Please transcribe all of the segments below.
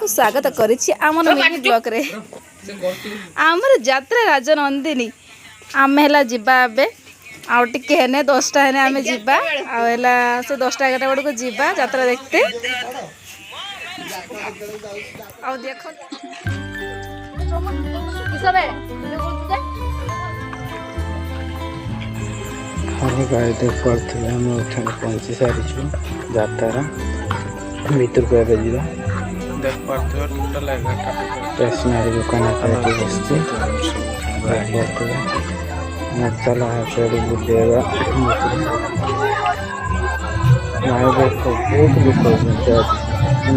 को स्वागत करिछि आमर मिनी ब्लॉक रे आमर यात्रा राजनंदिनी आम हैला जिबा बे आउ टिके हेने 10टा हेने आमे जिबा आ हैला से 10टा 11टा बड़ को जिबा यात्रा देखते आउ देखो किसबे हाँ गाड़ी देख पारे आम उठा पहुँची सारी यात्रा भर को एवं जा देख पार्थिव टोटल 11टा स्टेशनरी दुकान बसती चला है बुलेगा बहुत लोग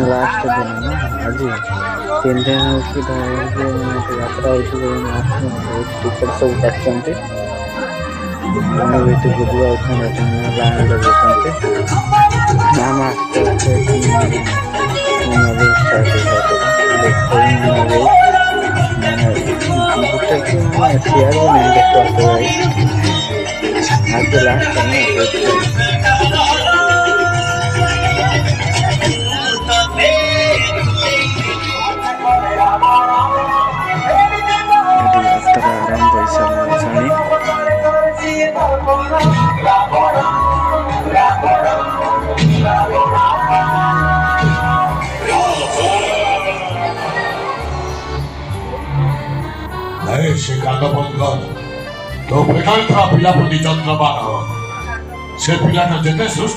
लास्ट दिन ना आज 3 दिन की यात्रा टिकट सब काटते बुझा लाइन लगे नाम आज लास्ट आराम पैसा से कांदबंध तो बेकार था पिला प्रति चंद्रमान से पिलाटा जेते सुस्त